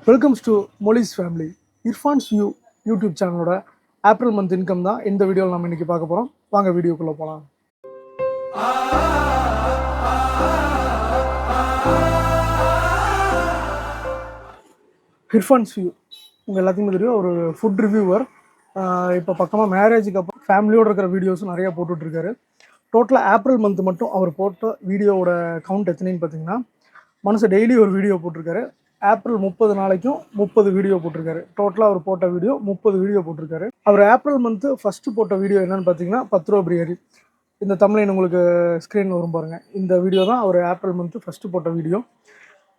Welcomes to மொலிஸ் family. Irfan's view YouTube சேனலோட April month income தான் இந்த வீடியோவில் நம்ம இன்றைக்கி பார்க்க போகிறோம். வாங்க வீடியோக்குள்ளே போகலாம். இர்ஃபான்ஸ் வியூ உங்கள் எல்லாத்தையுமே தெரியும், ஒரு ஃபுட் ரிவ்யூவர். இப்போ பக்கமாக மேரேஜுக்கு அப்புறம் ஃபேமிலியோடு இருக்கிற வீடியோஸும் நிறையா போட்டுட்ருக்காரு. டோட்டலாக ஏப்ரல் மந்த் மட்டும் அவர் போட்ட வீடியோவோட கவுண்ட் எத்தனைன்னு பார்த்தீங்கன்னா, மனுஷன் டெய்லி ஒரு வீடியோ போட்டிருக்காரு. ஏப்ரல் 30 நாளைக்கும் 30 வீடியோ போட்டிருக்காரு. டோட்டலாக அவர் போட்ட வீடியோ 30 வீடியோ போட்டிருக்காரு. அவர் ஏப்ரல் மந்த்து ஃபஸ்ட்டு போட்ட வீடியோ என்னென்னு பார்த்தீங்கன்னா 10 ரூபா பிரியாணி. இந்த தமிழின் உங்களுக்கு ஸ்க்ரீன் வரும் பாருங்கள். இந்த வீடியோ தான் அவர் ஏப்ரல் மந்த்து ஃபஸ்ட்டு போட்ட வீடியோ.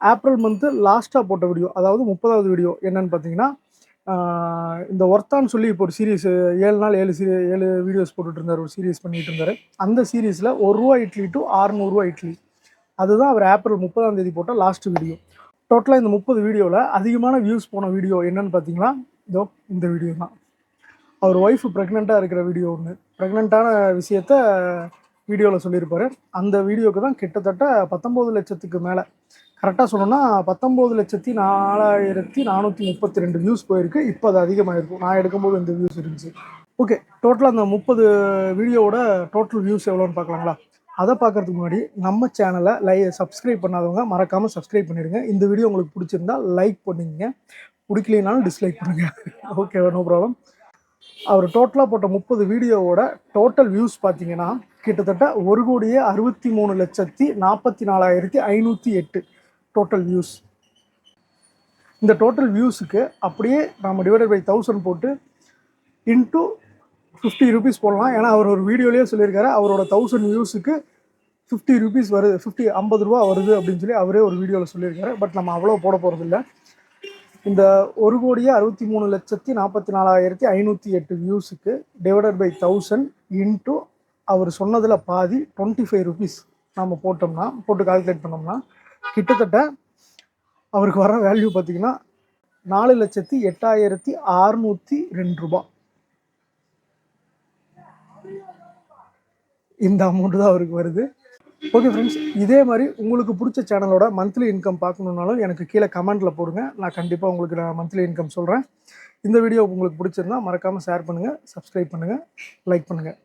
ஏப்ரல் மந்த்து லாஸ்ட்டாக போட்ட வீடியோ, அதாவது 30வது வீடியோ என்னென்னு பார்த்தீங்கன்னா, இந்த ஒர்த்தான்னு சொல்லி இப்போ ஒரு சீரீஸ் 7 நாள் 7 வீடியோஸ் போட்டுட்டு இருந்தார். ஒரு சீரீஸ் பண்ணிகிட்டு இருந்தார். அந்த சீரீஸில் ₹1 இட்லி டு ₹600 இட்லி, அதுதான் அவர் ஏப்ரல் 30ஆம் தேதி போட்ட லாஸ்ட் வீடியோ. டோட்டலாக இந்த 30 வீடியோவில் அதிகமான வியூஸ் போன வீடியோ என்னென்னு பார்த்தீங்கன்னா, இதோ இந்த வீடியோ தான். அவர் ஒய்ஃபு ப்ரெக்னெண்ட்டாக இருக்கிற வீடியோ ஒன்று, ப்ரெக்னெண்ட்டான விஷயத்த வீடியோவில் சொல்லியிருப்பார். அந்த வீடியோவுக்கு தான் கிட்டத்தட்ட 19 லட்சத்துக்கு மேலே, கரெக்டாக சொல்லணும்னா 19,04,432 வியூஸ் போயிருக்கு. இப்போ அது அதிகமாக இருக்கும். நான் எடுக்கும்போது இந்த வியூஸ் இருந்துச்சு. ஓகே, டோட்டலாக அந்த 30 வீடியோவோட டோட்டல் வியூஸ் எவ்வளோன்னு பார்க்கலாங்களா? அதை பார்க்குறதுக்கு முன்னாடி நம்ம சேனலை சப்ஸ்கிரைப் பண்ணாதவங்க மறக்காமல் சப்ஸ்கிரைப் பண்ணிடுங்க. இந்த வீடியோ உங்களுக்கு பிடிச்சிருந்தா லைக் பண்ணிங்க, பிடிக்கலைனாலும் டிஸ்லைக் பண்ணுங்கள். Okay, no problem. அவர் டோட்டலாக போட்ட 30 வீடியோவோட டோட்டல் வியூஸ் பார்த்தீங்கன்னா கிட்டத்தட்ட 1,63,44,508 டோட்டல் வியூஸ். இந்த டோட்டல் வியூஸுக்கு அப்படியே நம்ம டிவைடட் பை 1000 போட்டு இன்ட்டு 50 ரூபீஸ் போடலாம். ஏன்னா அவர் ஒரு வீடியோலேயே சொல்லியிருக்காரு, அவரோட 1000 வியூஸுக்கு 50 ரூபீஸ் வருது, 50 ரூபா வருது அப்படின்னு சொல்லி அவரே ஒரு வீடியோவில் சொல்லியிருக்காரு. பட் நம்ம அவ்வளோ போட போகிறதில்ல. இந்த 1,63,44,508 வியூஸுக்கு டிவைடட் பை 1000 இன்ட்டு அவர் சொன்னதில் பாதி 25 ரூபீஸ் நம்ம போட்டு கால்குலேட் பண்ணோம்னா கிட்டத்தட்ட அவருக்கு வர வேல்யூ பார்த்திங்கன்னா 4,08,602 ரூபா. இந்த அமௌண்ட்டு தான் அவருக்கு வருது. ஓகே ஃப்ரெண்ட்ஸ், இதே மாதிரி உங்களுக்கு பிடிச்ச சேனலோட மந்த்லி இன்கம் பார்க்கணுன்னாலும் எனக்கு கீழே கமெண்ட்டில் போடுங்க. நான் கண்டிப்பாக உங்களுக்கு மந்த்லி இன்கம் சொல்கிறேன். இந்த வீடியோ உங்களுக்கு பிடிச்சிருந்தா மறக்காமல் ஷேர் பண்ணுங்கள், சப்ஸ்கிரைப் பண்ணுங்கள், லைக் பண்ணுங்கள்.